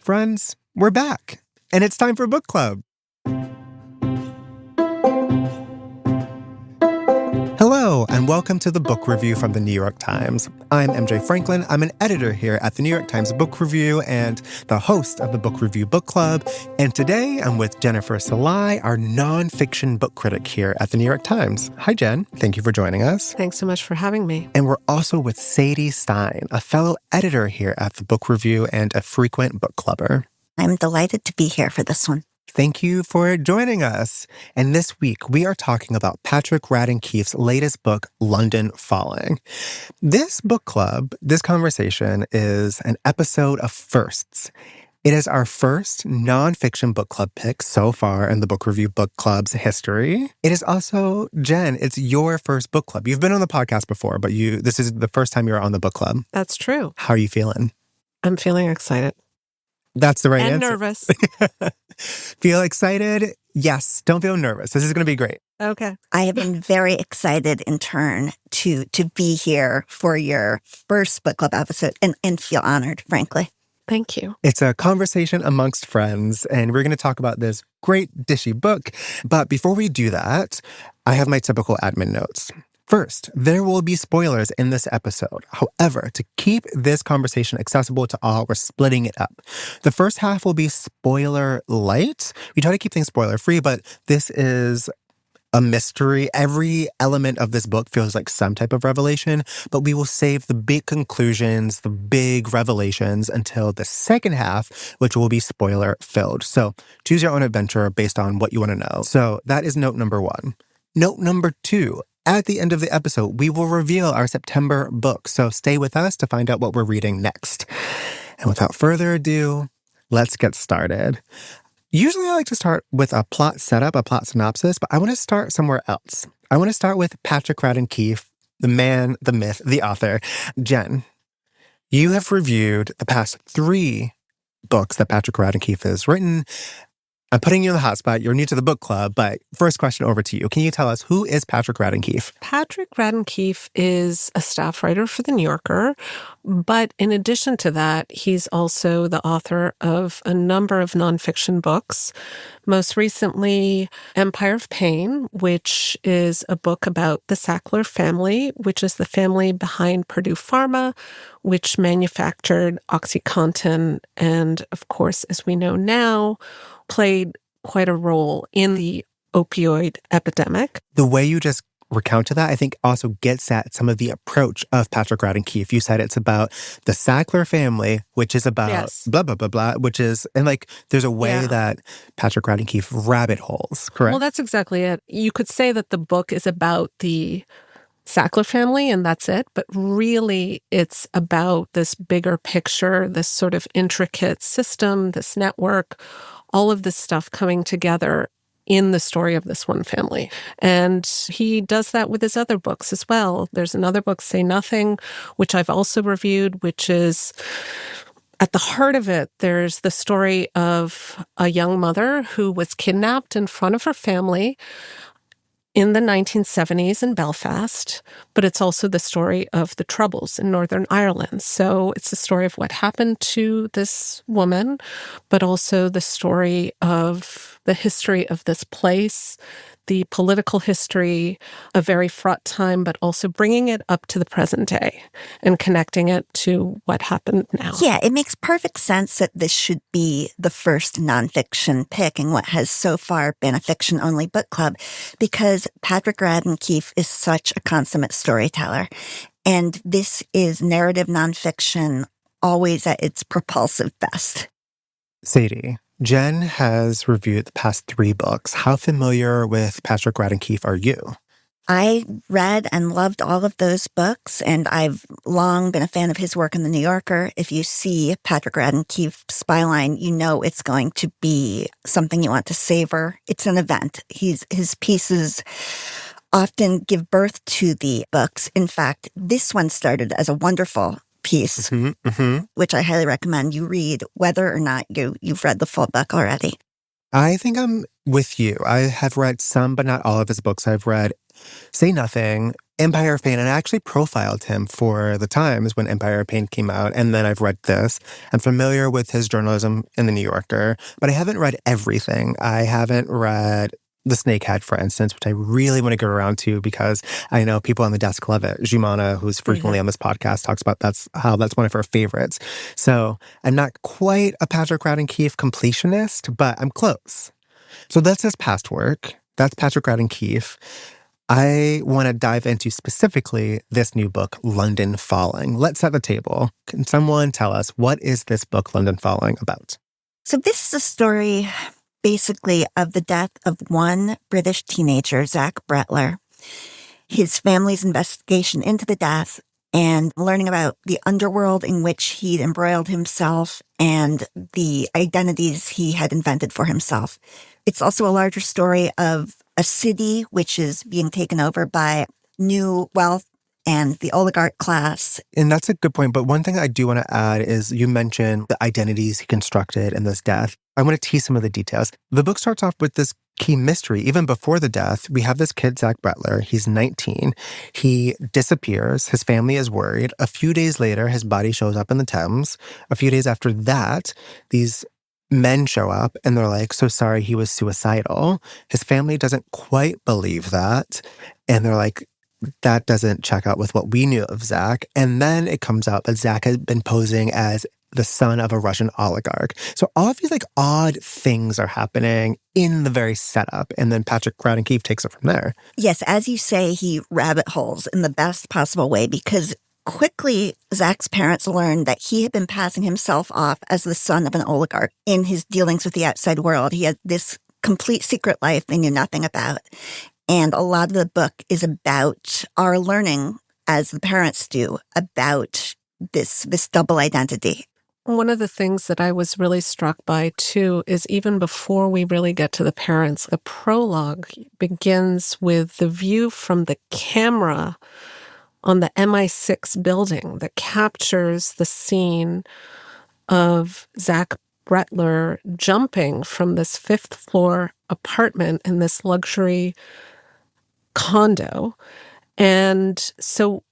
friends, we're back, and it's time for book club. Hello, and welcome to the book review from the New York Times. I'm MJ Franklin. I'm an editor here at the New York Times Book Review and the host of the Book Review Book Club. And today I'm with Jennifer Salai, our nonfiction book critic here at the New York Times. Hi, Jen. Thank you for joining us. Thanks so much for having me. And we're also with Sadie Stein, a fellow editor here at the Book Review and a frequent book clubber. I'm delighted to be here for this one. Thank you for joining us. And this week, we are talking about Patrick Radden Keefe's latest book, London Falling. This book club, this conversation, is an episode of firsts. It is our first nonfiction book club pick so far in the Book Review Book Club's history. It is also, Jen, it's your first book club. You've been on the podcast before, but this is the first time you're on the book club. That's true. How are you feeling? I'm feeling excited. That's the right and answer. Nervous. Feel excited? Yes. Don't feel nervous. This is going to be great. Okay. I have been very excited in turn to be here for your first book club episode and feel honored, frankly. Thank you. It's a conversation amongst friends, and we're going to talk about this great dishy book. But before we do that, I have my typical admin notes. First, there will be spoilers in this episode. However, to keep this conversation accessible to all, we're splitting it up. The first half will be spoiler light. We try to keep things spoiler free, but this is a mystery. Every element of this book feels like some type of revelation, but we will save the big conclusions, the big revelations until the second half, which will be spoiler filled. So choose your own adventure based on what you want to know. So that is note number one. Note number two. At the end of the episode, we will reveal our September book, so stay with us to find out what we're reading next. And without further ado, let's get started. Usually I like to start with a plot setup, a plot synopsis, but I want to start somewhere else. I want to start with Patrick Radden Keefe, the man, the myth, the author. Jen, you have reviewed the past 3 books that Patrick Radden Keefe has written. I'm putting you in the hot spot. You're new to the book club, but first question over to you. Can you tell us, who is Patrick Radden Keefe? Patrick Radden Keefe is a staff writer for The New Yorker, but in addition to that, he's also the author of a number of nonfiction books. Most recently, Empire of Pain, which is a book about the Sackler family, which is the family behind Purdue Pharma, which manufactured OxyContin, and of course, as we know now, played quite a role in the opioid epidemic. The way you just recounted that, I think also gets at some of the approach of Patrick Radden Keefe. You said it's about the Sackler family, which is about blah, blah, blah, blah, which is, and like, there's a way that Patrick Radden Keefe rabbit holes, correct? Well, that's exactly it. You could say that the book is about the Sackler family, and that's it. But really, it's about this bigger picture, this sort of intricate system, this network, all of this stuff coming together in the story of this one family. And he does that with his other books as well. There's another book, Say Nothing, which I've also reviewed, which is, at the heart of it, there's the story of a young mother who was kidnapped in front of her family in the 1970s in Belfast, but it's also the story of the Troubles in Northern Ireland. So it's the story of what happened to this woman, but also the story of the history of this place, the political history, a very fraught time, but also bringing it up to the present day and connecting it to what happened now. Yeah, it makes perfect sense that this should be the first nonfiction pick in what has so far been a fiction-only book club, because Patrick Radden Keefe is such a consummate storyteller. And this is narrative nonfiction always at its propulsive best. Sadie, Jen has reviewed the past 3 books. How familiar with Patrick Radden Keefe are you? I read and loved all of those books, and I've long been a fan of his work in The New Yorker. If you see Patrick Radden Keefe's byline, you know it's going to be something you want to savor. It's an event. His pieces often give birth to the books. In fact, this one started as a wonderful piece, which I highly recommend you read, whether or not you've read the full book already. I think I'm with you. I have read some, but not all of his books. I've read Say Nothing, Empire of Pain, and I actually profiled him for the Times when Empire of Pain came out, and then I've read this. I'm familiar with his journalism in The New Yorker, but I haven't read everything. I haven't read The Snakehead, for instance, which I really want to get around to because I know people on the desk love it. Jumana, who's frequently on this podcast, talks about that's one of her favorites. So I'm not quite a Patrick Radden Keefe completionist, but I'm close. So that's his past work. That's Patrick Radden Keefe. I want to dive into specifically this new book, London Falling. Let's set the table. Can someone tell us, what is this book, London Falling, about? So this is a story basically of the death of one British teenager, Zach Bretler, his family's investigation into the death, and learning about the underworld in which he'd embroiled himself and the identities he had invented for himself. It's also a larger story of a city which is being taken over by new wealth and the oligarch class. And that's a good point. But one thing I do want to add is you mentioned the identities he constructed in this death. I want to tease some of the details. The book starts off with this key mystery. Even before the death, we have this kid, Zach Bretler. He's 19. He disappears. His family is worried. A few days later, his body shows up in the Thames. A few days after that, these men show up and they're like, so sorry, he was suicidal. His family doesn't quite believe that. And they're like, that doesn't check out with what we knew of Zach. And then it comes out that Zach has been posing as the son of a Russian oligarch. So all of these like odd things are happening in the very setup. And then Patrick Radden Keefe takes it from there. Yes, as you say, he rabbit holes in the best possible way because quickly Zach's parents learned that he had been passing himself off as the son of an oligarch in his dealings with the outside world. He had this complete secret life they knew nothing about. And a lot of the book is about our learning, as the parents do, about this double identity. One of the things that I was really struck by, too, is even before we really get to the parents, the prologue begins with the view from the camera on the MI6 building that captures the scene of Zach Bretler jumping from this fifth floor apartment in this luxury condo. And so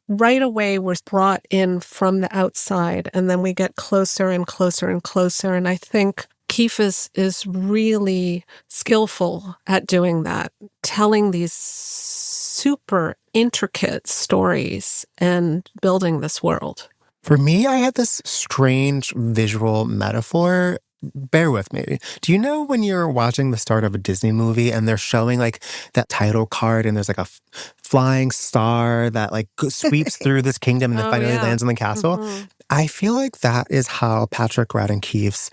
right away we're brought in from the outside, and then we get closer and closer and closer. And I think Keefe is really skillful at doing that, telling these super intricate stories and building this world. For me, I had this strange visual metaphor. Bear with me. Do you know when you're watching the start of a Disney movie and they're showing like that title card and there's like a flying star that like sweeps through this kingdom and then finally lands in the castle? Mm-hmm. I feel like that is how Patrick Radden Keefe's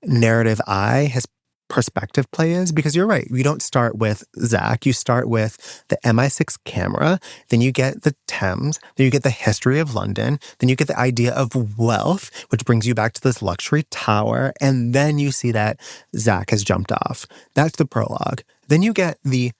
narrative eye, his perspective play is, because you're right. You don't start with Zach. You start with the MI6 camera. Then you get the Thames. Then you get the history of London. Then you get the idea of wealth, which brings you back to this luxury tower. And then you see that Zach has jumped off. That's the prologue. Then you get the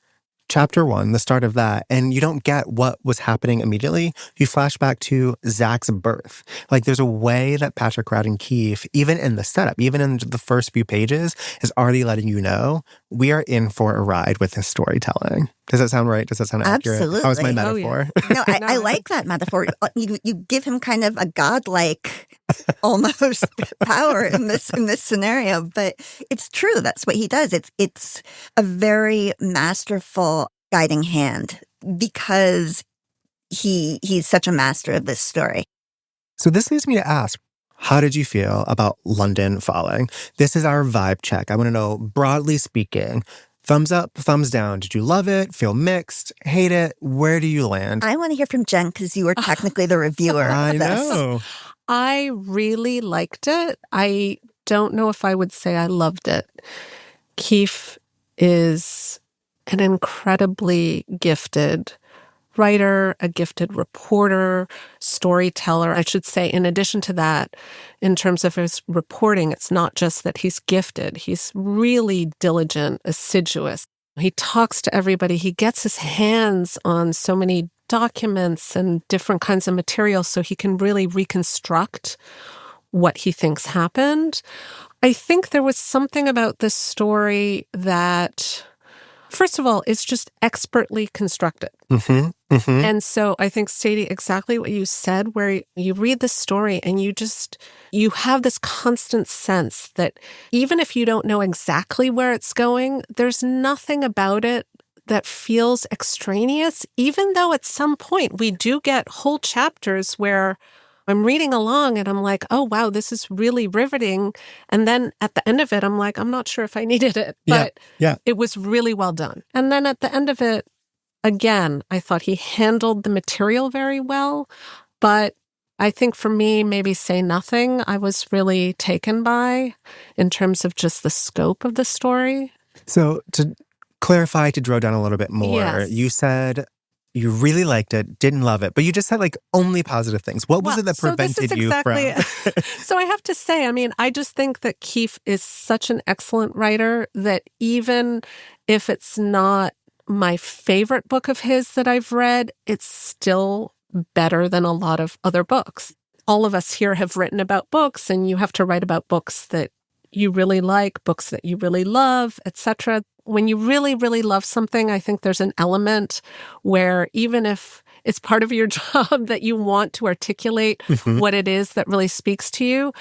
Chapter 1, the start of that, and you don't get what was happening immediately. You flash back to Zach's birth. Like, there's a way that Patrick Radden Keefe, even in the setup, even in the first few pages, is already letting you know we are in for a ride with his storytelling. Does that sound right? Does that sound accurate? Absolutely. How was my metaphor? Oh, yeah. No, I like that metaphor. You give him kind of a godlike almost power in this scenario, but it's true. That's what he does. It's a very masterful guiding hand because he's such a master of this story. So this leads me to ask, how did you feel about London Falling? This is our vibe check. I want to know, broadly speaking, thumbs up, thumbs down. Did you love it? Feel mixed? Hate it? Where do you land? I want to hear from Jen because you were technically the reviewer. I of this. know. I really liked it. I don't know if I would say I loved it. Keefe is an incredibly gifted writer, a gifted reporter, storyteller. I should say, in addition to that, in terms of his reporting, it's not just that he's gifted. He's really diligent, assiduous. He talks to everybody. He gets his hands on so many documents and different kinds of material so he can really reconstruct what he thinks happened. I think there was something about this story that First of all, it's just expertly constructed. Mm-hmm. Mm-hmm. And so I think, Sadie, exactly what you said, where you read the story and you have this constant sense that even if you don't know exactly where it's going, there's nothing about it that feels extraneous, even though at some point we do get whole chapters where I'm reading along and I'm like, oh, wow, this is really riveting. And then at the end of it, I'm like, I'm not sure if I needed it, but it was really well done. And then at the end of it, again, I thought he handled the material very well. But I think for me, maybe Say Nothing, I was really taken by in terms of just the scope of the story. So to clarify, to drill down a little bit more, you said you really liked it, didn't love it, but you just said like only positive things. What was it that prevented you from? So I have to say, I mean, I just think that Keefe is such an excellent writer that even if it's not my favorite book of his that I've read, it's still better than a lot of other books. All of us here have written about books, and you have to write about books that you really like, books that you really love, etc. When you really, really love something, I think there's an element where even if it's part of your job that you want to articulate what it is that really speaks to you,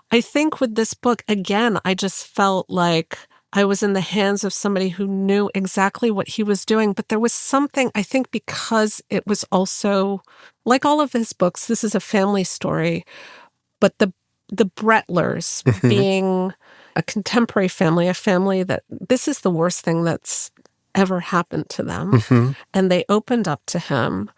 I think with this book, again, I just felt like I was in the hands of somebody who knew exactly what he was doing. But there was something, I think, because it was also, like all of his books, this is a family story, but the Brettlers being a contemporary family, a family that this is the worst thing that's ever happened to them. And they opened up to him,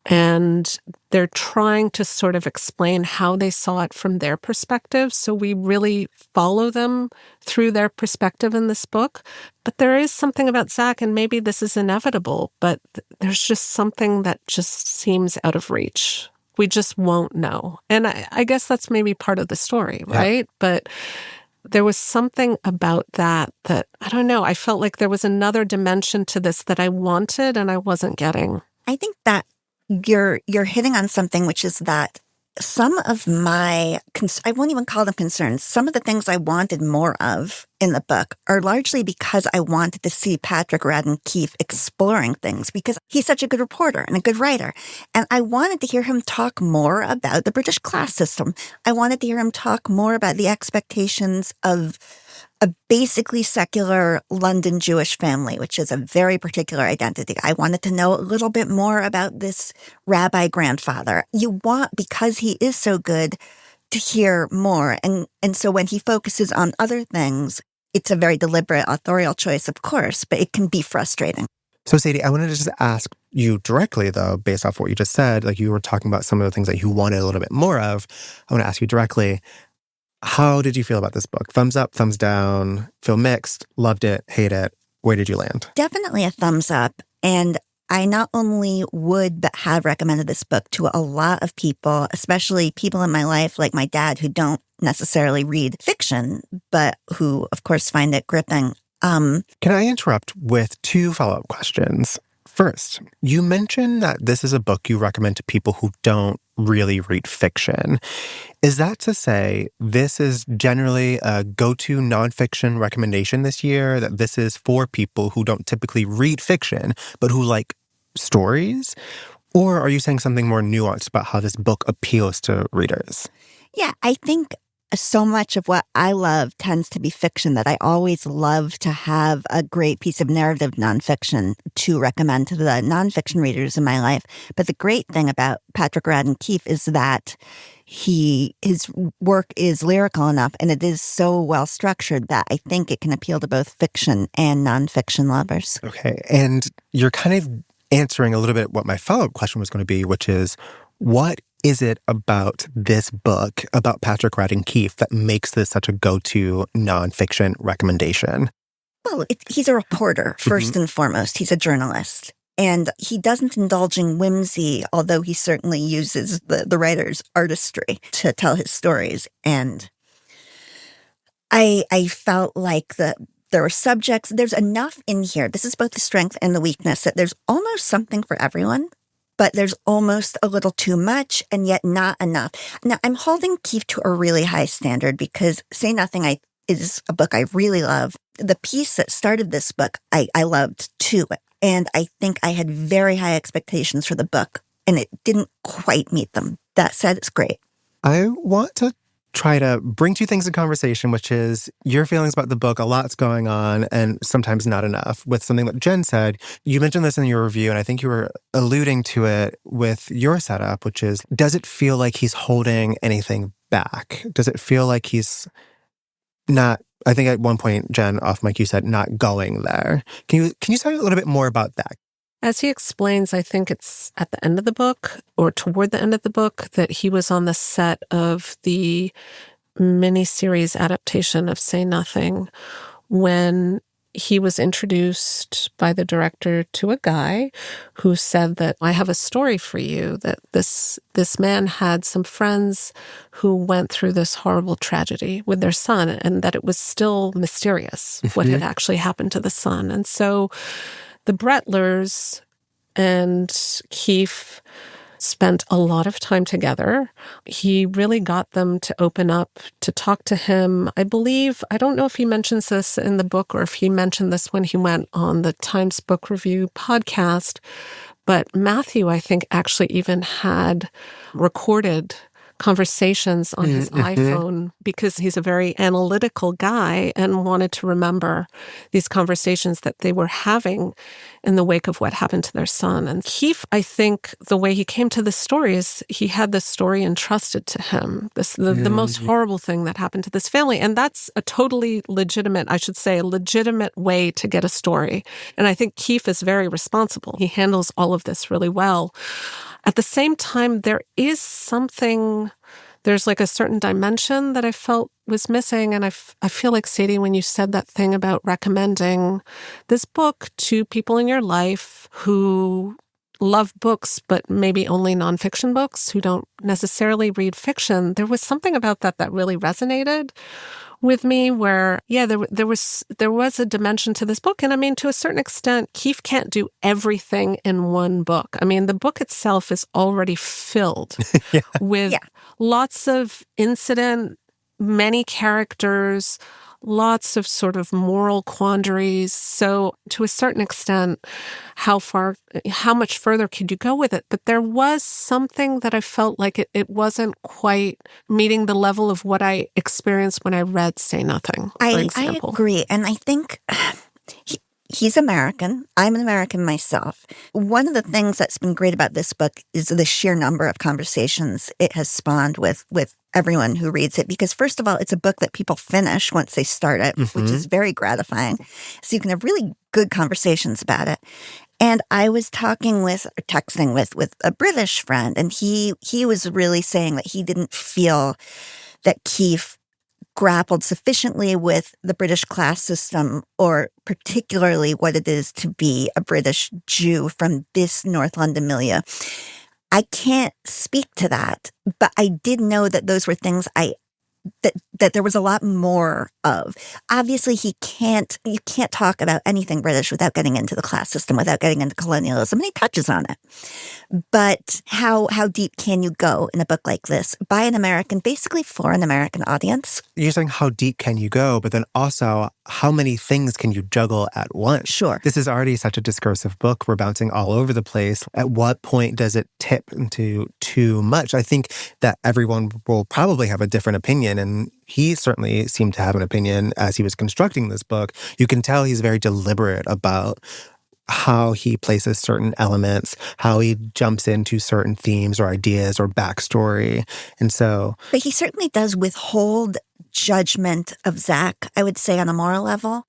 and they're trying to sort of explain how they saw it from their perspective. So we really follow them through their perspective in this book. But there is something about Zach, and maybe this is inevitable, but there's just something that just seems out of reach. We just won't know. And I guess that's maybe part of the story, right? But there was something about that I don't know, I felt like there was another dimension to this that I wanted and I wasn't getting. I think that you're hitting on something, which is that some of my, I won't even call them concerns, some of the things I wanted more of in the book are largely because I wanted to see Patrick Radden Keefe exploring things, because he's such a good reporter and a good writer. And I wanted to hear him talk more about the British class system. I wanted to hear him talk more about the expectations of a basically secular London Jewish family, which is a very particular identity. I wanted to know a little bit more about this rabbi grandfather. You want, because he is so good, to hear more. And so when he focuses on other things, it's a very deliberate authorial choice, of course, but it can be frustrating. So Sadie, I wanted to just ask you directly, though, based off what you just said, like you were talking about some of the things that you wanted a little bit more of. I want to ask you directly, how did you feel about this book? Thumbs up, thumbs down, feel mixed, loved it, hate it? Where did you land? Definitely a thumbs up. And I not only would, but have recommended this book to a lot of people, especially people in my life like my dad who don't necessarily read fiction, but who, of course, find it gripping. Can I interrupt with 2 follow-up questions? First, you mentioned that this is a book you recommend to people who don't really read fiction. Is that to say this is generally a go-to nonfiction recommendation this year, that this is for people who don't typically read fiction, but who like stories? Or are you saying something more nuanced about how this book appeals to readers? Yeah, I think so much of what I love tends to be fiction, that I always love to have a great piece of narrative nonfiction to recommend to the nonfiction readers in my life. But the great thing about Patrick Radden Keefe is that his work is lyrical enough, and it is so well structured that I think it can appeal to both fiction and nonfiction lovers. Okay, and you're kind of answering a little bit what my follow-up question was going to be, which is, what is it about this book, about Patrick Radden Keefe, that makes this such a go-to nonfiction recommendation? Well, he's a reporter, first and foremost. He's a journalist. And he doesn't indulge in whimsy, although he certainly uses the writer's artistry to tell his stories. And I felt like there were subjects, there's enough in here. This is both the strength and the weakness, that there's almost something for everyone, but there's almost a little too much and yet not enough. Now, I'm holding Keefe to a really high standard because Say Nothing, I is a book I really love. The piece that started this book, I loved too. And I think I had very high expectations for the book, and it didn't quite meet them. That said, it's great. I want to try to bring two things in conversation, which is your feelings about the book, a lot's going on, and sometimes not enough, with something that Jen said. You mentioned this in your review, and I think you were alluding to it with your setup, which is, does it feel like he's holding anything back? Does it feel like he's not, I think at one point, Jen, off mic, you said not going there. Can you tell me a little bit more about that? As he explains, I think it's at the end of the book or toward the end of the book that he was on the set of the miniseries adaptation of Say Nothing when he was introduced by the director to a guy who said that, I have a story for you, that this man had some friends who went through this horrible tragedy with their son, and that it was still mysterious what had actually happened to the son. And so the Brettlers and Keefe spent a lot of time together. He really got them to open up, to talk to him. I believe, I don't know if he mentions this in the book or if he mentioned this when he went on the Times Book Review podcast, but Matthew, I think, actually even had recorded conversations on his iPhone because he's a very analytical guy and wanted to remember these conversations that they were having in the wake of what happened to their son. And Keefe, I think the way he came to this story is he had this story entrusted to him, the most horrible thing that happened to this family. And that's a totally legitimate, I should say, a legitimate way to get a story. And I think Keefe is very responsible. He handles all of this really well. At the same time, there's like a certain dimension that I felt was missing. And I feel like, Sadie, when you said that thing about recommending this book to people in your life who love books, but maybe only nonfiction books, who don't necessarily read fiction, there was something about that really resonated with me where, yeah, there was a dimension to this book. And I mean, to a certain extent, Keefe can't do everything in one book. I mean, the book itself is already filled with lots of incident, many characters, lots of sort of moral quandaries. So to a certain extent, how much further could you go with it? But there was something that I felt like it wasn't quite meeting the level of what I experienced when I read Say Nothing, for example. I agree. And I think he's American. I'm an American myself. One of the things that's been great about this book is the sheer number of conversations it has spawned with everyone who reads it. Because first of all, it's a book that people finish once they start it, which is very gratifying. So you can have really good conversations about it. And I was texting with a British friend, and he was really saying that he didn't feel that Keefe grappled sufficiently with the British class system, or particularly what it is to be a British Jew from this North London milieu. I can't speak to that, but I did know that those were things that there was a lot more of. Obviously, you can't talk about anything British without getting into the class system, without getting into colonialism, and he touches on it. But how deep can you go in a book like this by an American, basically for an American audience? You're saying how deep can you go, but then also how many things can you juggle at once? Sure. This is already such a discursive book. We're bouncing all over the place. At what point does it tip into too much? I think that everyone will probably have a different opinion, and he certainly seemed to have an opinion as he was constructing this book. You can tell he's very deliberate about how he places certain elements, how he jumps into certain themes or ideas or backstory. And so... But he certainly does withhold judgment of Zach, I would say, on a moral level,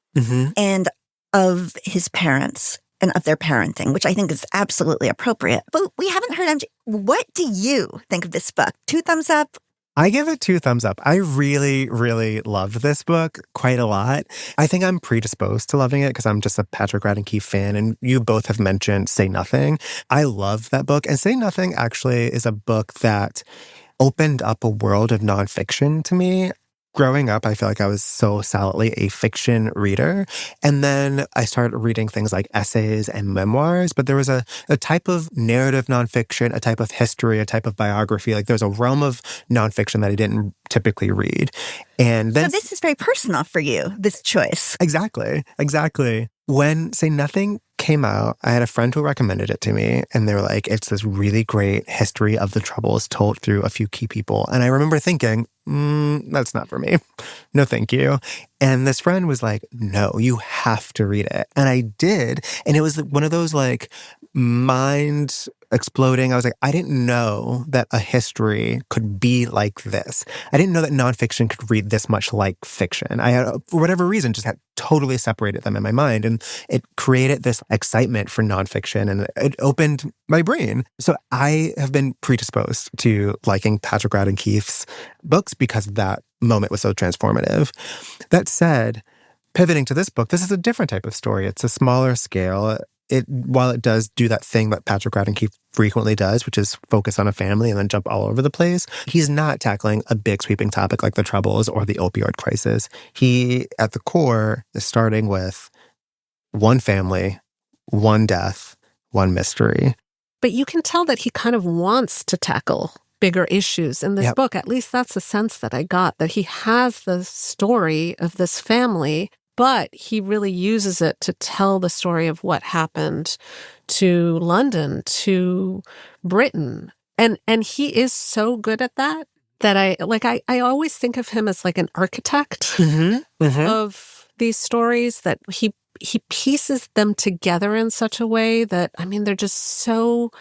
and of his parents and of their parenting, which I think is absolutely appropriate. But we haven't heard MJ. What do you think of this book? 2 thumbs up? I give it 2 thumbs up. I really, really loved this book quite a lot. I think I'm predisposed to loving it because I'm just a Patrick Radden Keefe fan, and you both have mentioned Say Nothing. I love that book, and Say Nothing actually is a book that opened up a world of nonfiction to me. growing up, I feel like I was so solidly a fiction reader. And then I started reading things like essays and memoirs, but there was a type of narrative nonfiction, a type of history, a type of biography. Like there's a realm of nonfiction that I didn't typically read. And then, So this is very personal for you, this choice. Exactly. When Say Nothing came out, I had a friend who recommended it to me, and they were like, it's this really great history of the Troubles told through a few key people. And I remember thinking, that's not for me. No, thank you. And this friend was like, no, you have to read it. And I did. And it was one of those like mind exploding. I was like, I didn't know that a history could be like this. I didn't know that nonfiction could read this much like fiction. I had, for whatever reason, just had totally separated them in my mind. And it created this excitement for nonfiction, and it opened my brain. So I have been predisposed to liking Patrick Radden Keefe's books because that moment was so transformative. That said, pivoting to this book, this is a different type of story. It's a smaller scale. While it does do that thing that Patrick Radden Keefe frequently does, which is focus on a family and then jump all over the place, he's not tackling a big sweeping topic like the Troubles or the opioid crisis. He, at the core, is starting with one family, one death, one mystery. But you can tell that he kind of wants to tackle bigger issues in this book. At least that's the sense that I got, that he has the story of this family, but he really uses it to tell the story of what happened to London, to Britain. And he is so good at that I always think of him as like an architect of these stories, that he pieces them together in such a way that, I mean, they're just so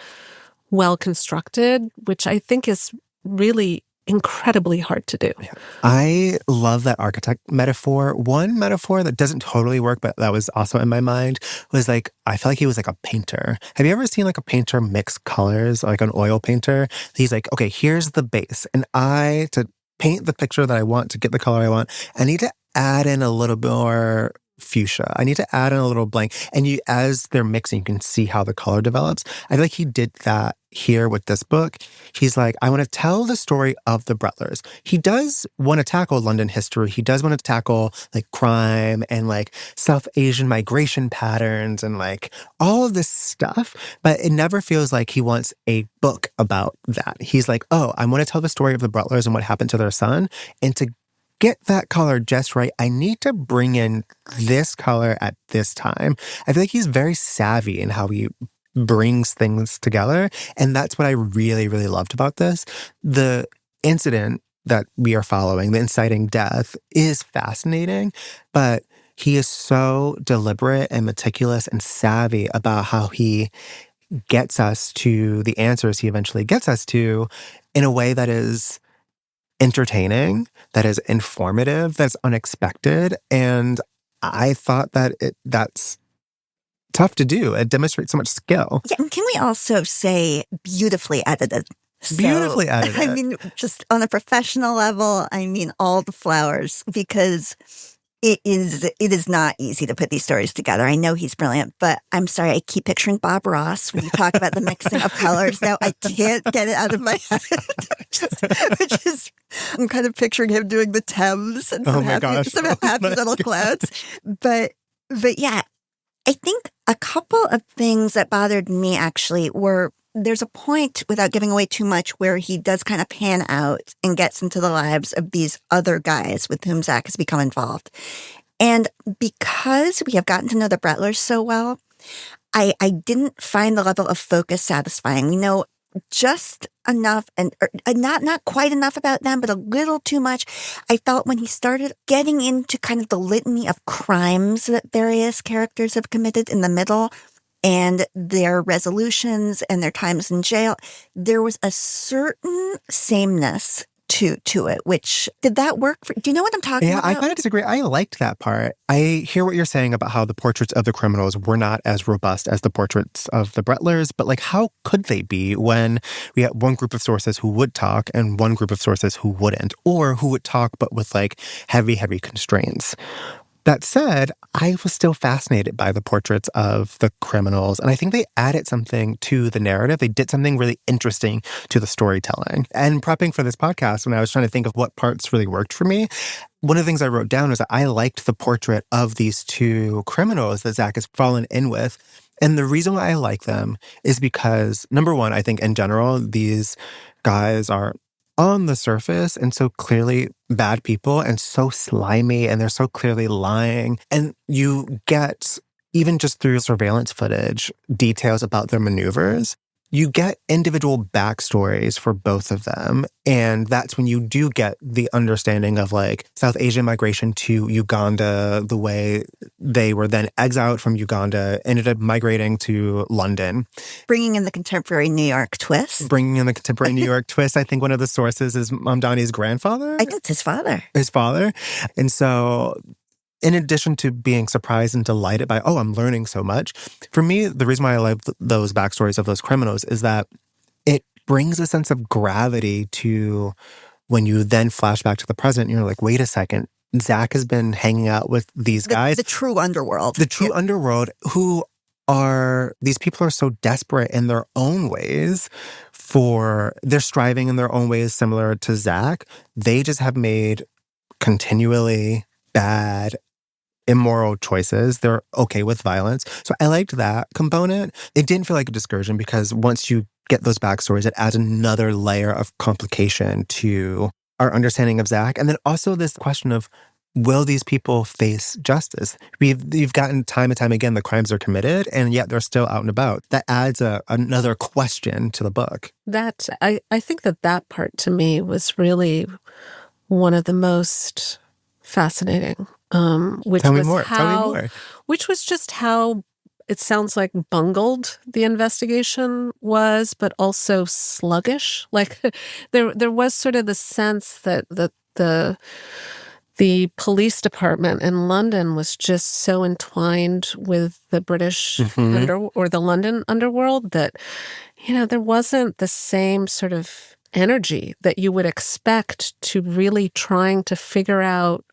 well constructed, which I think is really incredibly hard to do. Yeah. I love that architect metaphor. One metaphor that doesn't totally work, but that was also in my mind, was like, I feel like he was like a painter. Have you ever seen like a painter mix colors, like an oil painter? He's like, okay, here's the base. And to paint the picture that I want, to get the color I want, I need to add in a little more fuchsia. I need to add in a little blank. And as they're mixing, you can see how the color develops. I feel like he did that here with this book. He's like, I want to tell the story of the Butlers. He does want to tackle London history. He does want to tackle like crime and like South Asian migration patterns and like all of this stuff. But it never feels like he wants a book about that. He's like, oh, I want to tell the story of the Butlers and what happened to their son. And to get that color just right, I need to bring in this color at this time. I feel like he's very savvy in how he brings things together. And that's what I really, really loved about this. The incident that we are following, the inciting death, is fascinating, but he is so deliberate and meticulous and savvy about how he gets us to the answers he eventually gets us to in a way that is entertaining, that is informative, that's unexpected. And I thought that that's tough to do. It demonstrates so much skill. Yeah, and can we also say beautifully edited? Beautifully edited. I mean, just on a professional level, I mean, all the flowers, because it is not easy to put these stories together. I know he's brilliant, but I'm sorry, I keep picturing Bob Ross when you talk about the mixing of colors. Now I can't get it out of my head. which is I'm kind of picturing him doing the Thames and some happy little clouds. But yeah, I think a couple of things that bothered me actually were, there's a point, without giving away too much, where he does kind of pan out and gets into the lives of these other guys with whom Zach has become involved. And because we have gotten to know the Butlers so well, I didn't find the level of focus satisfying. We know just enough, and not quite enough about them, but a little too much. I felt when he started getting into kind of the litany of crimes that various characters have committed in the middle, and their resolutions and their times in jail, there was a certain sameness to it, which, did that work for, do you know what I'm talking about? Yeah, I kind of disagree. I liked that part. I hear what you're saying about how the portraits of the criminals were not as robust as the portraits of the Butlers, but like, how could they be when we had one group of sources who would talk and one group of sources who wouldn't, or who would talk but with like heavy, heavy constraints? That said, I was still fascinated by the portraits of the criminals, and I think they added something to the narrative. They did something really interesting to the storytelling. And prepping for this podcast, when I was trying to think of what parts really worked for me, one of the things I wrote down is that I liked the portrait of these two criminals that Zach has fallen in with. And the reason why I like them is because, number one, I think in general, these guys are on the surface and so clearly bad people and so slimy, and they're so clearly lying. And you get, even just through surveillance footage, details about their maneuvers. You get individual backstories for both of them. And that's when you do get the understanding of like South Asian migration to Uganda, the way they were then exiled from Uganda, ended up migrating to London. Bringing in the contemporary New York twist. Bringing in the contemporary New York twist. I think one of the sources is Mamdani's grandfather. I think it's his father. His father. And so, in addition to being surprised and delighted by, oh, I'm learning so much, for me, the reason why I love those backstories of those criminals is that it brings a sense of gravity to when you then flash back to the present. And you're like, wait a second, Zach has been hanging out with these guys. The true underworld. The true underworld, who are, these people are so desperate in their own ways they're striving in their own ways similar to Zach. They just have made continually bad, immoral choices. They're okay with violence. So I liked that component. It didn't feel like a discouragement because once you get those backstories, it adds another layer of complication to our understanding of Zach. And then also this question of, will these people face justice? We've gotten time and time again, the crimes are committed, and yet they're still out and about. That adds another question to the book. I think that part to me was really one of the most fascinating. Tell me more. Which was just how it sounds like bungled the investigation was, but also sluggish. Like there was sort of the sense that the police department in London was just so entwined with the British or the London underworld that, there wasn't the same sort of energy that you would expect to really trying to figure out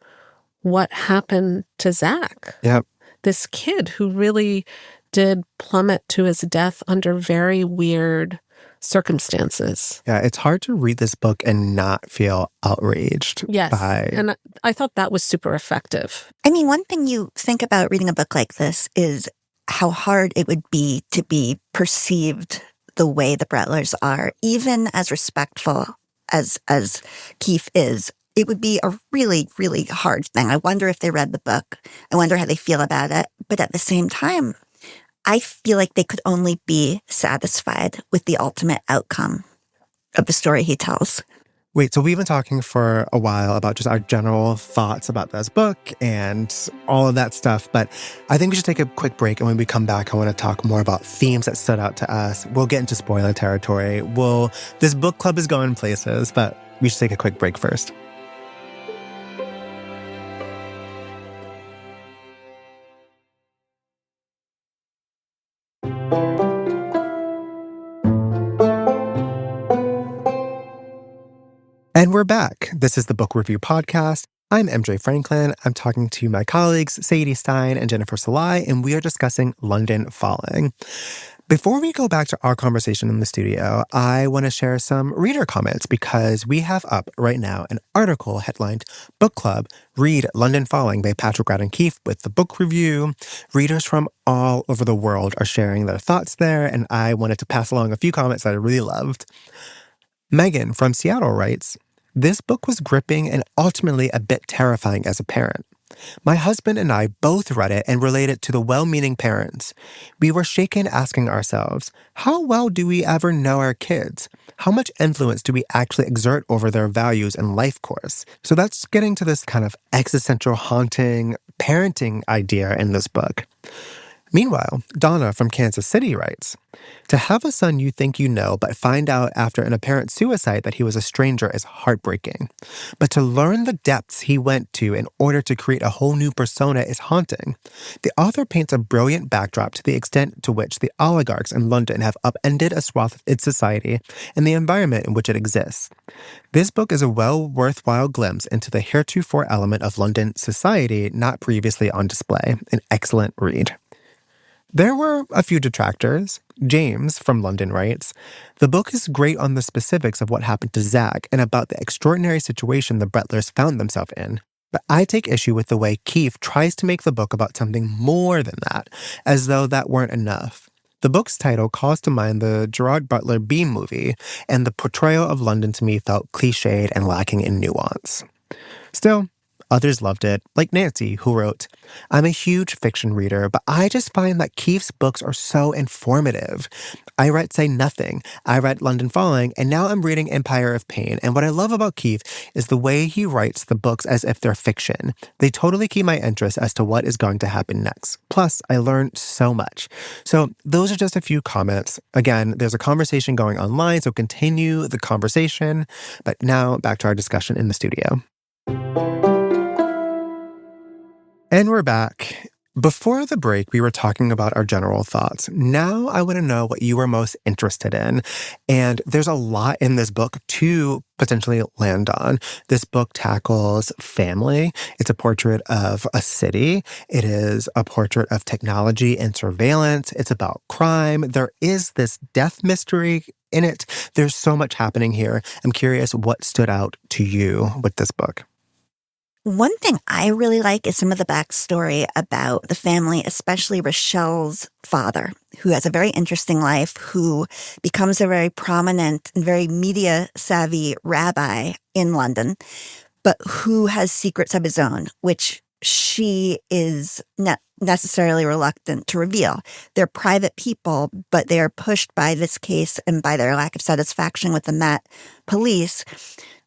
what happened to Zach. Yep. This kid who really did plummet to his death under very weird circumstances. Yeah, it's hard to read this book and not feel outraged. Yes, and I thought that was super effective. I mean, one thing you think about reading a book like this is how hard it would be to be perceived the way the Bretlers are, even as respectful as Keefe is. It would be a really, really hard thing. I wonder if they read the book. I wonder how they feel about it. But at the same time, I feel like they could only be satisfied with the ultimate outcome of the story he tells. Wait, so we've been talking for a while about just our general thoughts about this book and all of that stuff, but I think we should take a quick break, and when we come back, I want to talk more about themes that stood out to us. We'll get into spoiler territory. This book club is going places, but we should take a quick break first. And we're back. This is the Book Review Podcast. I'm MJ Franklin. I'm talking to my colleagues, Sadie Stein and Jennifer Salai, and we are discussing London Falling. Before we go back to our conversation in the studio, I want to share some reader comments because we have up right now an article headlined Book Club, Read London Falling by Patrick Radden Keefe with the book review. Readers from all over the world are sharing their thoughts there, and I wanted to pass along a few comments that I really loved. Megan from Seattle writes, "This book was gripping and ultimately a bit terrifying as a parent. My husband and I both read it and related to the well-meaning parents. We were shaken asking ourselves, how well do we ever know our kids? How much influence do we actually exert over their values and life course?" So that's getting to this kind of existential haunting parenting idea in this book. Meanwhile, Donna from Kansas City writes, "To have a son you think you know, but find out after an apparent suicide that he was a stranger is heartbreaking. But to learn the depths he went to in order to create a whole new persona is haunting." The author paints a brilliant backdrop to the extent to which the oligarchs in London have upended a swath of its society and the environment in which it exists. This book is a worthwhile glimpse into the heretofore element of London society not previously on display. An excellent read. There were a few detractors. James from London writes, "The book is great on the specifics of what happened to Zach and about the extraordinary situation the Butlers found themselves in. But I take issue with the way Keefe tries to make the book about something more than that, as though that weren't enough. The book's title calls to mind the Gerard Butler Bean movie, and the portrayal of London to me felt cliched and lacking in nuance." Still, others loved it, like Nancy, who wrote, "I'm a huge fiction reader, but I just find that Keefe's books are so informative. I read Say Nothing, I read London Falling, and now I'm reading Empire of Pain, and what I love about Keefe is the way he writes the books as if they're fiction. They totally keep my interest as to what is going to happen next. Plus, I learned so much." So those are just a few comments. Again, there's a conversation going online, so continue the conversation. But now back to our discussion in the studio. And we're back. Before the break, we were talking about our general thoughts. Now I want to know what you were most interested in. And there's a lot in this book to potentially land on. This book tackles family. It's a portrait of a city. It is a portrait of technology and surveillance. It's about crime. There is this death mystery in it. There's so much happening here. I'm curious what stood out to you with this book. One thing I really like is some of the backstory about the family, especially Rochelle's father, who has a very interesting life, who becomes a very prominent and very media-savvy rabbi in London, but who has secrets of his own, which she is not necessarily reluctant to reveal. They're private people, but they are pushed by this case and by their lack of satisfaction with the Met police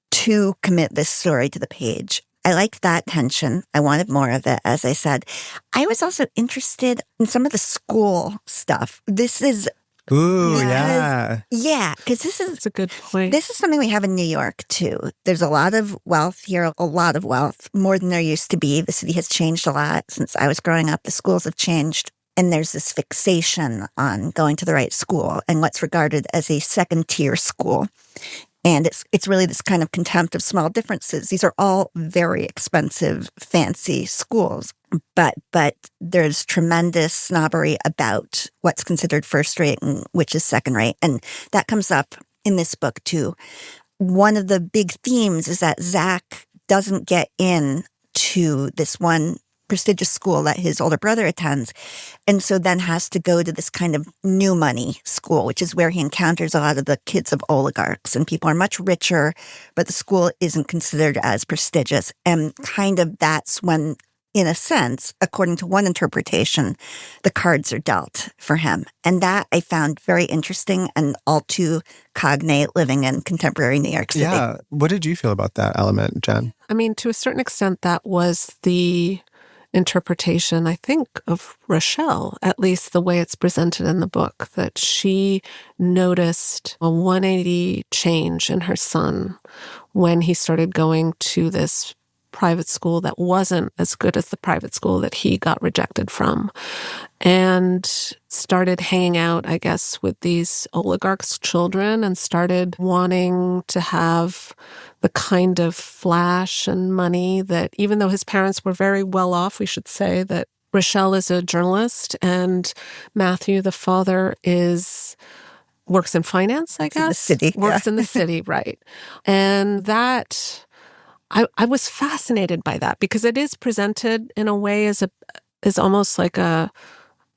to commit this story to the page. I liked that tension. I wanted more of it, as I said. I was also interested in some of the school stuff. This is... Ooh, yeah. Yeah, because That's a good point. This is something we have in New York, too. There's a lot of wealth here, a lot of wealth, more than there used to be. The city has changed a lot since I was growing up. The schools have changed. And there's this fixation on going to the right school and what's regarded as a second-tier school. And it's really this kind of contempt of small differences. These are all very expensive, fancy schools. But there's tremendous snobbery about what's considered first rate and which is second rate. And that comes up in this book, too. One of the big themes is that Zach doesn't get in to this one prestigious school that his older brother attends, and so then has to go to this kind of new money school, which is where he encounters a lot of the kids of oligarchs, and people are much richer, but the school isn't considered as prestigious. And kind of that's when, in a sense, according to one interpretation, the cards are dealt for him. And that I found very interesting and all too cognate living in contemporary New York City. Yeah. What did you feel about that element, Jen? I mean, to a certain extent, that was the interpretation, I think, of Rochelle, at least the way it's presented in the book, that she noticed a 180 change in her son when he started going to this private school that wasn't as good as the private school that he got rejected from, and started hanging out, I guess, with these oligarchs' children and started wanting to have the kind of flash and money that, even though his parents were very well off, we should say that Rochelle is a journalist and Matthew, the father, works in finance, I guess. In the city. Works in the city, right. And that... I was fascinated by that because it is presented in a way as almost like a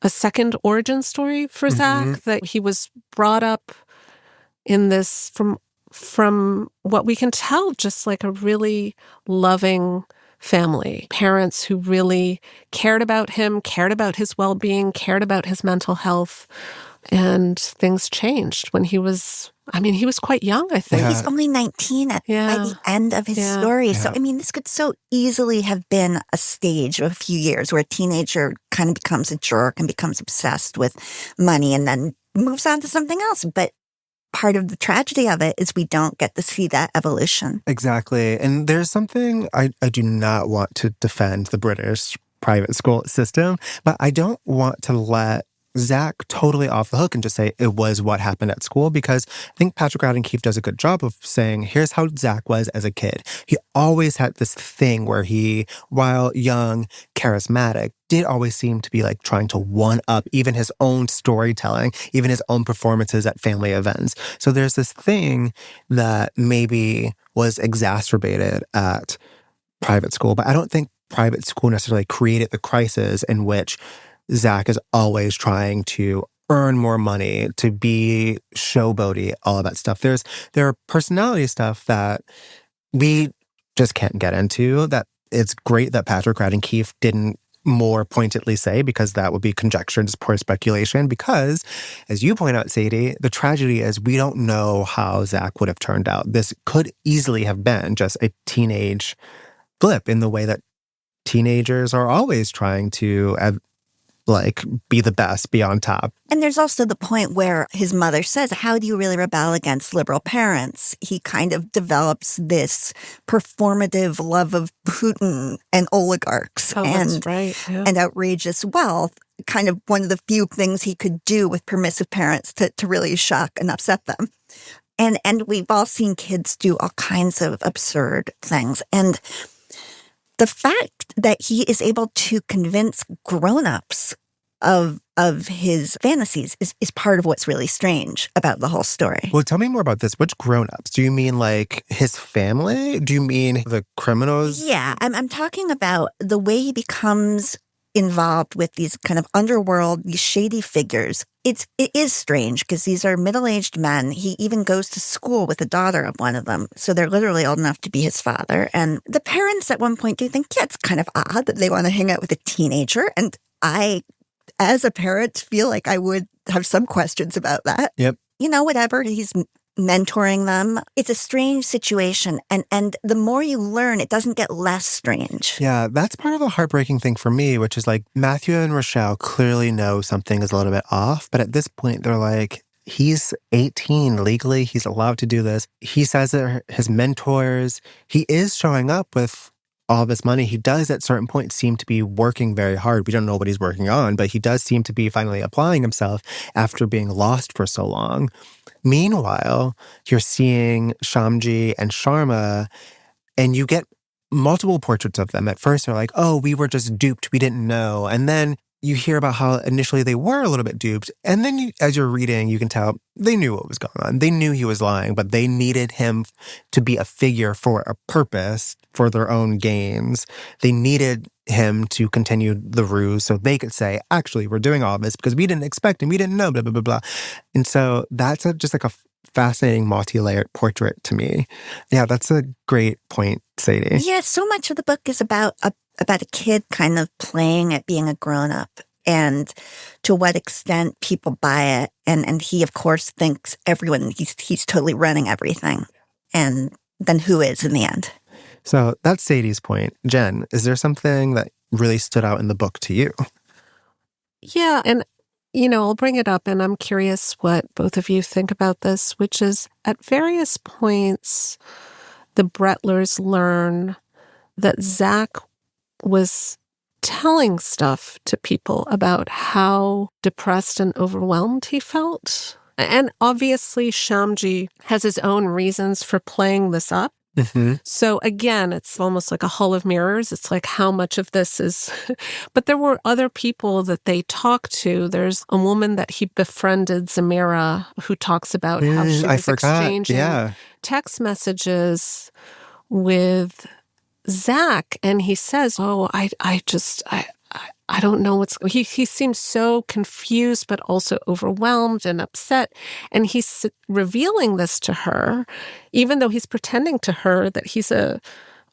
second origin story for Zach, that he was brought up in this from what we can tell, just like a really loving family, parents who really cared about him, cared about his well-being, cared about his mental health. And things changed when he was quite young, I think. Yeah. He's only 19 by the end of his story. So, this could so easily have been a stage of a few years where a teenager kind of becomes a jerk and becomes obsessed with money and then moves on to something else. But part of the tragedy of it is we don't get to see that evolution. Exactly. And there's something, I do not want to defend the British private school system, but I don't want to let Zach totally off the hook and just say it was what happened at school, because I think Patrick Radden Keefe does a good job of saying, here's how Zach was as a kid. He always had this thing where he, while young, charismatic, did always seem to be like trying to one up even his own storytelling, even his own performances at family events. So there's this thing that maybe was exacerbated at private school, but I don't think private school necessarily created the crisis in which Zach is always trying to earn more money, to be showboaty, all of that stuff. There are personality stuff that we just can't get into, that it's great that Patrick Radden Keefe didn't more pointedly say, because that would be conjecture and just poor speculation. Because, as you point out, Sadie, the tragedy is we don't know how Zach would have turned out. This could easily have been just a teenage blip in the way that teenagers are always trying to be the best, be on top. And there's also the point where his mother says, how do you really rebel against liberal parents? He kind of develops this performative love of Putin and oligarchs and outrageous wealth, kind of one of the few things he could do with permissive parents to really shock and upset them. And we've all seen kids do all kinds of absurd things. And the fact that he is able to convince grown-ups of his fantasies is part of what's really strange about the whole story. Well, tell me more about this. Which grown-ups? Do you mean like his family? Do you mean the criminals? Yeah, I'm talking about the way he becomes involved with these kind of underworld, these shady figures. It is strange because these are middle-aged men. He even goes to school with the daughter of one of them. So they're literally old enough to be his father. And the parents at one point do think, yeah, it's kind of odd that they want to hang out with a teenager. And I, as a parent, feel like I would have some questions about that. Yep. Whatever. He's mentoring them. It's a strange situation. And the more you learn, it doesn't get less strange. Yeah, that's part of the heartbreaking thing for me, which is like Matthew and Rochelle clearly know something is a little bit off. But at this point, they're like, he's 18 legally. He's allowed to do this. He says that his mentors, he is showing up with all this money. He does at certain points seem to be working very hard. We don't know what he's working on, but he does seem to be finally applying himself after being lost for so long. Meanwhile, you're seeing Shamji and Sharma, and you get multiple portraits of them. At first, they're like, oh, we were just duped. We didn't know. And then you hear about how initially they were a little bit duped. And then as you're reading, you can tell they knew what was going on. They knew he was lying, but they needed him to be a figure for a purpose, for their own gains. They needed him to continue the ruse so they could say, actually, we're doing all this because we didn't expect him. We didn't know, blah, blah, blah, blah. And so that's just like a fascinating multi-layered portrait to me. Yeah, that's a great point, Sadie. Yeah, so much of the book is about a kid kind of playing at being a grown-up and to what extent people buy it. And he, of course, thinks he's totally running everything. And then who is in the end? So that's Sadie's point. Jen, is there something that really stood out in the book to you? Yeah, and I'll bring it up, and I'm curious what both of you think about this, which is at various points, the Brettlers learn that Zach was telling stuff to people about how depressed and overwhelmed he felt. And obviously, Shamji has his own reasons for playing this up. Mm-hmm. So again, it's almost like a hall of mirrors. It's like how much of this is... But there were other people that they talked to. There's a woman that he befriended, Zamira, who talks about how she was exchanging text messages with Zach. And he says, oh, I don't know what's... He seems so confused, but also overwhelmed and upset. And he's revealing this to her, even though he's pretending to her that he's a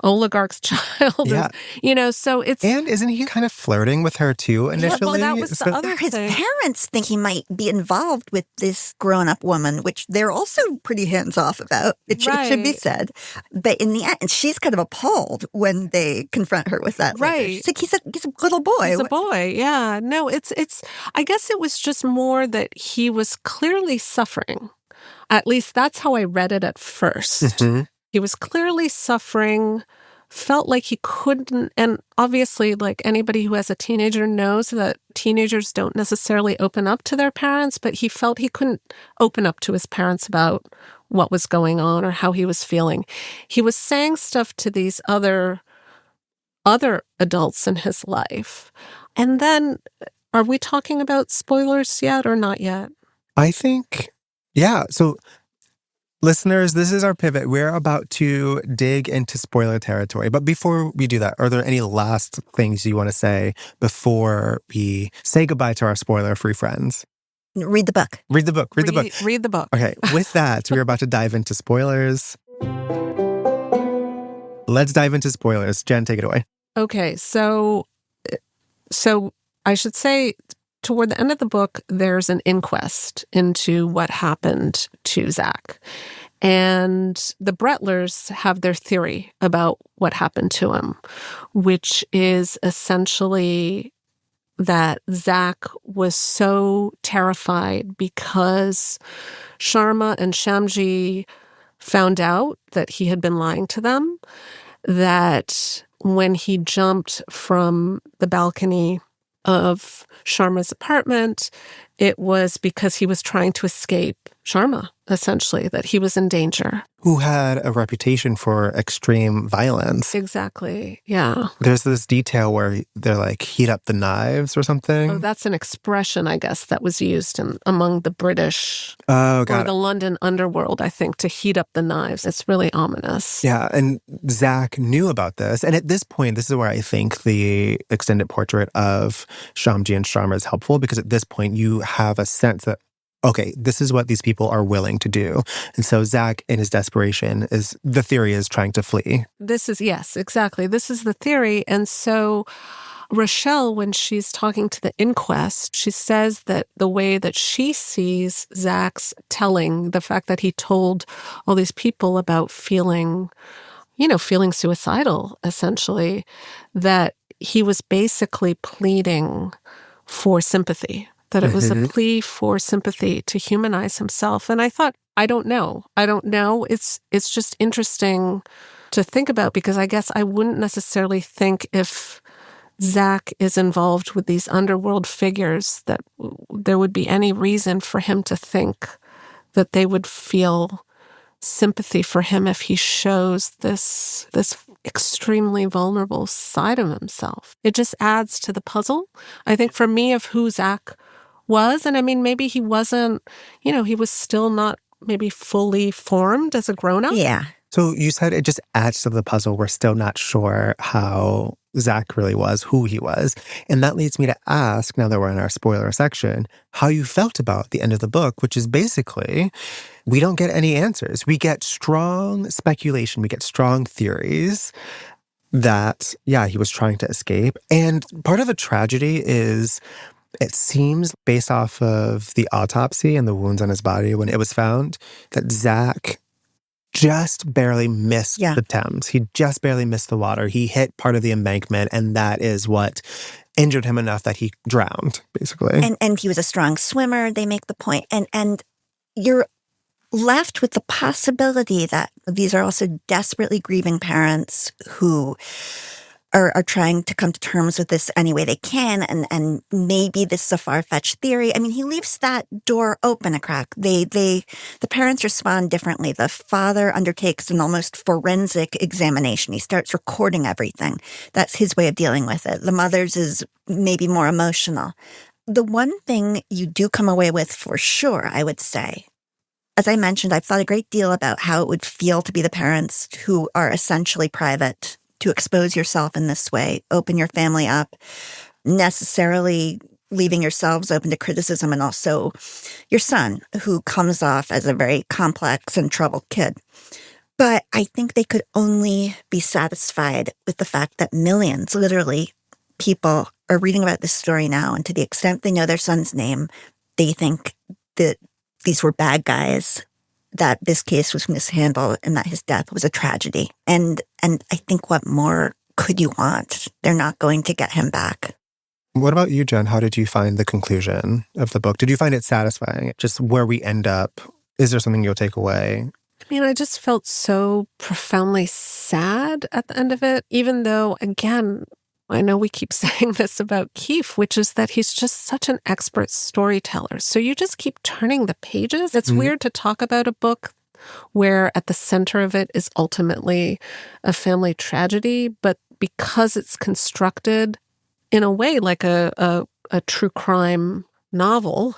oligarch's child. Yeah. So it's... And isn't he kind of flirting with her too initially? Well, that was the other His thing. parents think he might be involved with this grown-up woman, which they're also pretty hands-off about. It should be Right. said. But in the end, she's kind of appalled when they confront her with that. Later. Right. She's like, he's a little boy. He's a boy, yeah. No, it's. I guess it was just more that he was clearly suffering. At least that's how I read it at first. Mhm. He was clearly suffering, felt like he couldn't, and obviously, like anybody who has a teenager knows that teenagers don't necessarily open up to their parents, but he felt he couldn't open up to his parents about what was going on or how he was feeling. He was saying stuff to these other adults in his life. And then, are we talking about spoilers yet or not yet? I think, yeah. So, listeners, this is our pivot. We're about to dig into spoiler territory. But before we do that, are there any last things you want to say before we say goodbye to our spoiler-free friends? Read the book. Read the book. Read the book. Read the book. Okay, with that, we're about to dive into spoilers. Let's dive into spoilers. Jen, take it away. Okay, so I should say toward the end of the book, there's an inquest into what happened to Zach. And the Brettlers have their theory about what happened to him, which is essentially that Zach was so terrified because Sharma and Shamji found out that he had been lying to them, that when he jumped from the balcony of Sharma's apartment, it was because he was trying to escape Sharma, essentially, that he was in danger. Who had a reputation for extreme violence. Exactly, yeah. There's this detail where they're like, heat up the knives or something. Oh, that's an expression, I guess, that was used among the British Oh, or got the it. London underworld, I think, to heat up the knives. It's really ominous. Yeah, and Zach knew about this. And at this point, this is where I think the extended portrait of Shamji and Sharma is helpful, because at this point, you have a sense that, okay, this is what these people are willing to do. And so Zach, in his desperation, the theory is trying to flee. Yes, exactly. This is the theory. And so Rochelle, when she's talking to the inquest, she says that the way that she sees Zach's telling, the fact that he told all these people about feeling suicidal, essentially, that he was basically pleading for sympathy, that it was a plea for sympathy to humanize himself. And I thought, I don't know. It's just interesting to think about, because I guess I wouldn't necessarily think if Zach is involved with these underworld figures that there would be any reason for him to think that they would feel sympathy for him if he shows this extremely vulnerable side of himself. It just adds to the puzzle, I think, for me, of who Zach was. And I mean, maybe he wasn't, he was still not maybe fully formed as a grown-up. Yeah. So you said it just adds to the puzzle. We're still not sure how Zach really was, who he was. And that leads me to ask, now that we're in our spoiler section, how you felt about the end of the book, which is basically, we don't get any answers. We get strong speculation. We get strong theories that, yeah, he was trying to escape. And part of the tragedy is, it seems, based off of the autopsy and the wounds on his body when it was found, that Zach just barely missed the Thames. He just barely missed the water. He hit part of the embankment, and that is what injured him enough that he drowned, basically. And he was a strong swimmer, they make the point. And you're left with the possibility that these are also desperately grieving parents who are trying to come to terms with this any way they can, and maybe this is a far-fetched theory. I mean, he leaves that door open a crack. The parents respond differently. The father undertakes an almost forensic examination. He starts recording everything. That's his way of dealing with it. The mother's is maybe more emotional. The one thing you do come away with for sure, I would say, as I mentioned, I've thought a great deal about how it would feel to be the parents who are essentially private, to expose yourself in this way, open your family up, necessarily leaving yourselves open to criticism, and also your son, who comes off as a very complex and troubled kid. But I think they could only be satisfied with the fact that millions, literally, people are reading about this story now. And to the extent they know their son's name, they think that these were bad guys, that this case was mishandled, and that his death was a tragedy. And I think, what more could you want? They're not going to get him back. What about you, Jen? How did you find the conclusion of the book? Did you find it satisfying? Just where we end up? Is there something you'll take away? I mean, I just felt so profoundly sad at the end of it, even though, again, I know we keep saying this about Keefe, which is that he's just such an expert storyteller. So you just keep turning the pages. It's weird to talk about a book where at the center of it is ultimately a family tragedy, but because it's constructed in a way like a true crime novel,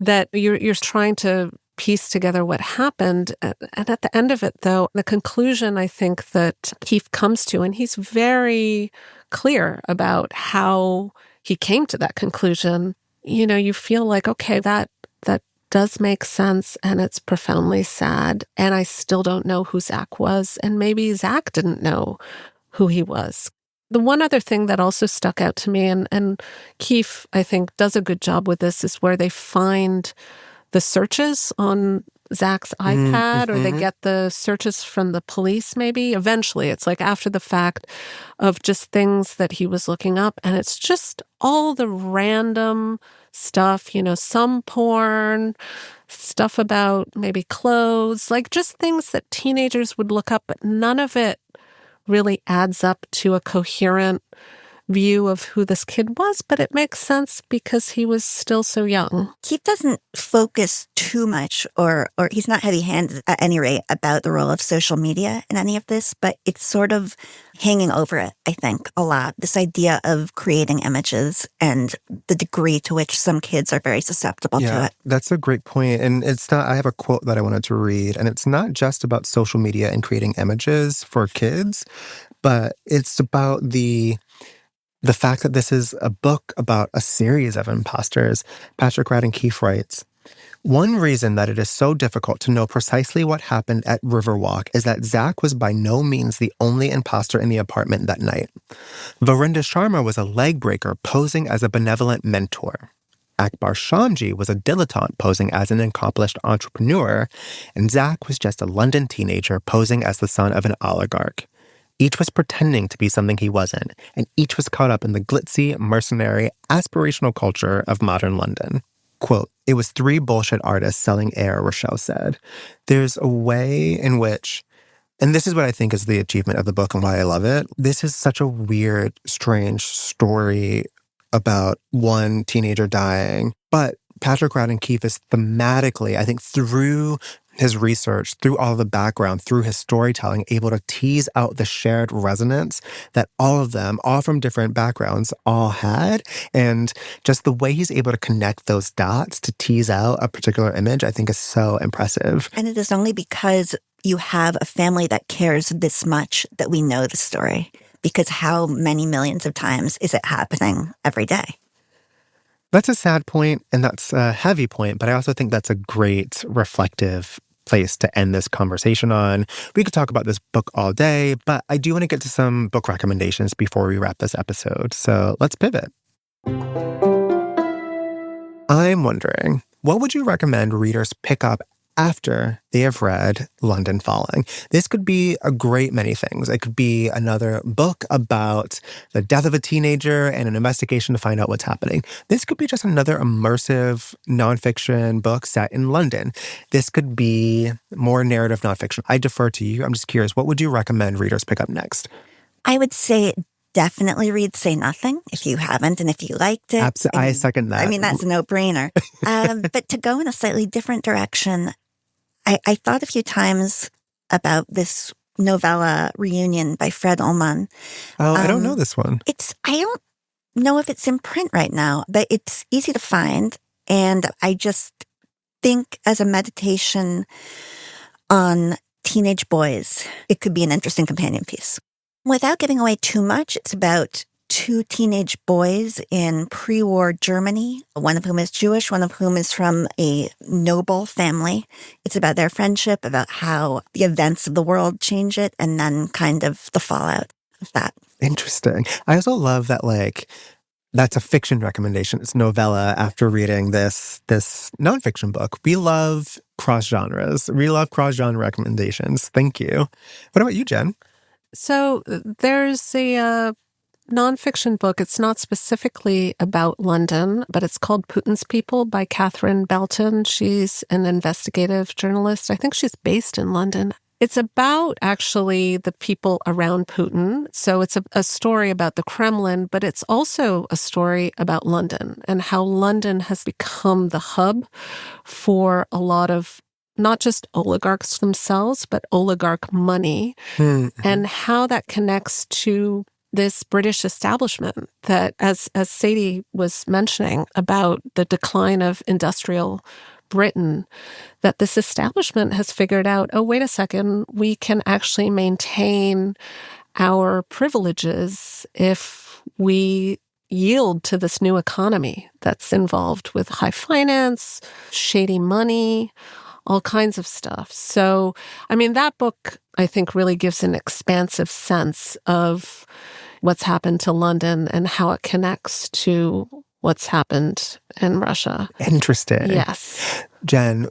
that you're trying to piece together what happened. And at the end of it, though, the conclusion I think that Keefe comes to, and he's very clear about how he came to that conclusion, you feel like, okay, that does make sense, and it's profoundly sad. And I still don't know who Zach was, and maybe Zach didn't know who he was. The one other thing that also stuck out to me, and Keefe, I think, does a good job with this, is where they find the searches on Zach's iPad, or they get the searches from the police maybe. Eventually, it's like after the fact of just things that he was looking up. And it's just all the random stuff, some porn, stuff about maybe clothes, like just things that teenagers would look up, but none of it really adds up to a coherent view of who this kid was, but it makes sense because he was still so young. Keefe doesn't focus too much, or he's not heavy-handed at any rate about the role of social media in any of this, but it's sort of hanging over it, I think, a lot. This idea of creating images and the degree to which some kids are very susceptible to it. That's a great point. And it's not, I have a quote that I wanted to read, and it's not just about social media and creating images for kids, but it's about the fact that this is a book about a series of imposters. Patrick Radden Keefe writes, "One reason that it is so difficult to know precisely what happened at Riverwalk is that Zach was by no means the only imposter in the apartment that night. Varinder Sharma was a leg breaker posing as a benevolent mentor. Akbar Shamji was a dilettante posing as an accomplished entrepreneur, and Zach was just a London teenager posing as the son of an oligarch. Each was pretending to be something he wasn't, and each was caught up in the glitzy, mercenary, aspirational culture of modern London." Quote, "It was three bullshit artists selling air," Rochelle said. There's a way in which, and this is what I think is the achievement of the book and why I love it, this is such a weird, strange story about one teenager dying, but Patrick Radden Keefe is thematically, I think, through his research, through all the background, through his storytelling, able to tease out the shared resonance that all of them, all from different backgrounds, all had. And just the way he's able to connect those dots to tease out a particular image, I think is so impressive. And it is only because you have a family that cares this much that we know the story. Because how many millions of times is it happening every day? That's a sad point, and that's a heavy point, but I also think that's a great reflective place to end this conversation on. We could talk about this book all day, but I do want to get to some book recommendations before we wrap this episode. So let's pivot. I'm wondering, what would you recommend readers pick up after they have read London Falling? This could be a great many things. It could be another book about the death of a teenager and an investigation to find out what's happening. This could be just another immersive nonfiction book set in London. This could be more narrative nonfiction. I defer to you. I'm just curious, what would you recommend readers pick up next? I would say definitely read Say Nothing if you haven't and if you liked it. I second that. I mean, that's a no-brainer. But to go in a slightly different direction, I thought a few times about this novella Reunion by Fred Uhlman. Oh, I don't know this one. I don't know if it's in print right now, but it's easy to find. And I just think as a meditation on teenage boys, it could be an interesting companion piece. Without giving away too much, it's about two teenage boys in pre-war Germany, one of whom is Jewish, one of whom is from a noble family. It's about their friendship, about how the events of the world change it, and then kind of the fallout of that. Interesting. I also love that, that's a fiction recommendation. It's novella after reading this nonfiction book. We love cross genres. We love cross genre recommendations. Thank you. What about you, Jen? So there's a nonfiction book. It's not specifically about London, but it's called Putin's People by Belton. She's an investigative journalist. I think she's based in London. It's about actually the people around Putin. So it's a story about the Kremlin, but it's also a story about London and how London has become the hub for a lot of not just oligarchs themselves, but oligarch money, and how that connects to this British establishment that, as Sadie was mentioning about the decline of industrial Britain, that this establishment has figured out, oh, wait a second, we can actually maintain our privileges if we yield to this new economy that's involved with high finance, shady money, all kinds of stuff. So, I mean, that book, I think, really gives an expansive sense of what's happened to London and how it connects to what's happened in Russia. Interesting. Yes. Jen,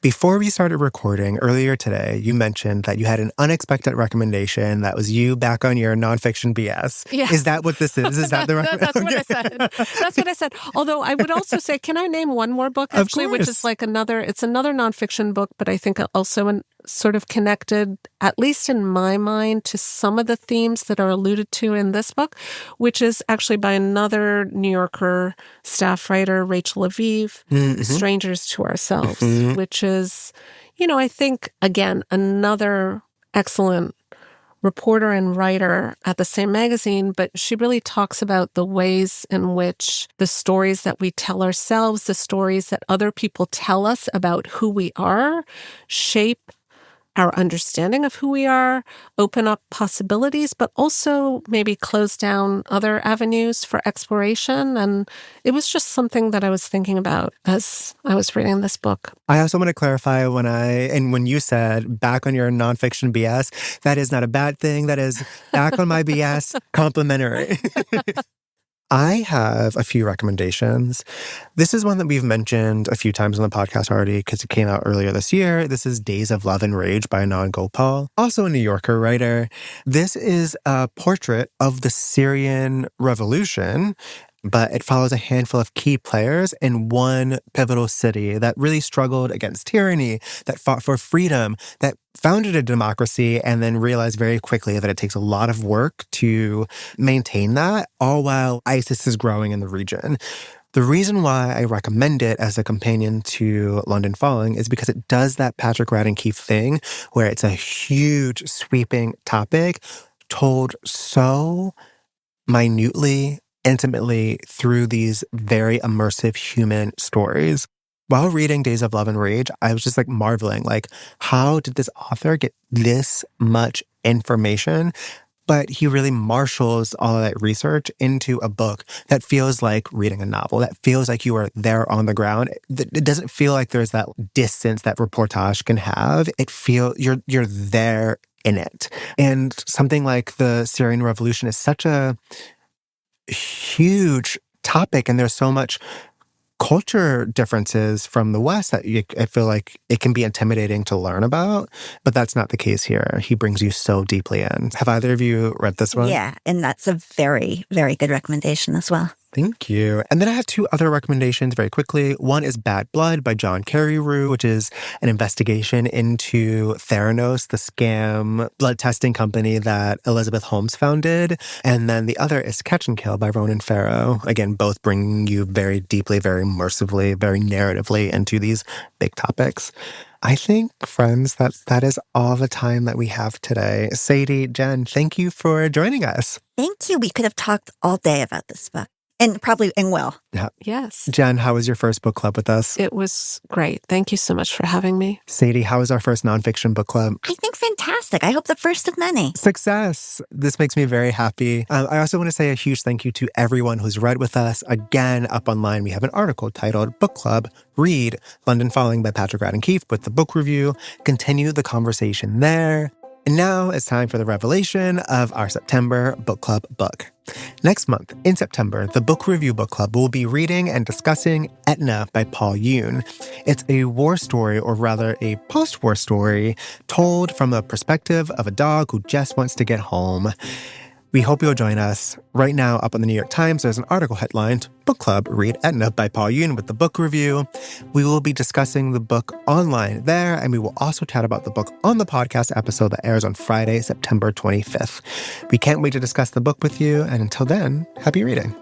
before we started recording earlier today, you mentioned that you had an unexpected recommendation. That was you back on your nonfiction BS. Yes. Is that what this is? Is that the recommendation? That's what I said. That's what I said. Although I would also say, can I name one more book, actually, which is like it's another nonfiction book, but I think also sort of connected, at least in my mind, to some of the themes that are alluded to in this book, which is actually by another New Yorker staff writer, Rachel Aviv, Strangers to Ourselves, which is, I think, again, another excellent reporter and writer at the same magazine, but she really talks about the ways in which the stories that we tell ourselves, the stories that other people tell us about who we are, shape our understanding of who we are, open up possibilities, but also maybe close down other avenues for exploration. And it was just something that I was thinking about as I was reading this book. I also want to clarify when you said back on your nonfiction BS, that is not a bad thing. That is back on my BS, complimentary. I have a few recommendations. This is one that we've mentioned a few times on the podcast already because it came out earlier this year. This is Days of Love and Rage by Anand Gopal, also a New Yorker writer. This is a portrait of the Syrian revolution, but it follows a handful of key players in one pivotal city that really struggled against tyranny, that fought for freedom, that founded a democracy, and then realized very quickly that it takes a lot of work to maintain that, all while ISIS is growing in the region. The reason why I recommend it as a companion to London Falling is because it does that Patrick Radden Keefe thing where it's a huge, sweeping topic told so minutely, intimately through these very immersive human stories. While reading Days of Love and Rage, I was just marveling, how did this author get this much information? But he really marshals all of that research into a book that feels like reading a novel, that feels like you are there on the ground. It doesn't feel like there's that distance that reportage can have. It feels you're there in it. And something like the Syrian Revolution is such a huge topic, and there's so much culture differences from the West that I feel like it can be intimidating to learn about, but that's not the case here. He brings you so deeply in. Have either of you read this one? Yeah, and that's a very, very good recommendation as well. Thank you. And then I have two other recommendations very quickly. One is Bad Blood by John Carreyrou, which is an investigation into Theranos, the scam blood testing company that Elizabeth Holmes founded. And then the other is Catch and Kill by Ronan Farrow. Again, both bringing you very deeply, very immersively, very narratively into these big topics. I think, friends, that is all the time that we have today. Sadie, Jen, thank you for joining us. Thank you. We could have talked all day about this book. And probably and will. Yeah. Yes. Jen, how was your first book club with us? It was great. Thank you so much for having me. Sadie, how was our first nonfiction book club? I think fantastic. I hope the first of many. Success. This makes me very happy. I also want to say a huge thank you to everyone who's read with us. Again, up online, we have an article titled Book Club, Read, London Falling by Patrick Radden Keefe with the book review. Continue the conversation there. And now it's time for the revelation of our September book club book. Next month, in September, the Book Review Book Club will be reading and discussing Etna by Paul Yoon. It's a war story, or rather a post-war story, told from the perspective of a dog who just wants to get home. We hope you'll join us. Right now, up on the New York Times, there's an article headlined, Book Club, Read Etna by Paul Yoon with the book review. We will be discussing the book online there, and we will also chat about the book on the podcast episode that airs on Friday, September 25th. We can't wait to discuss the book with you, and until then, happy reading.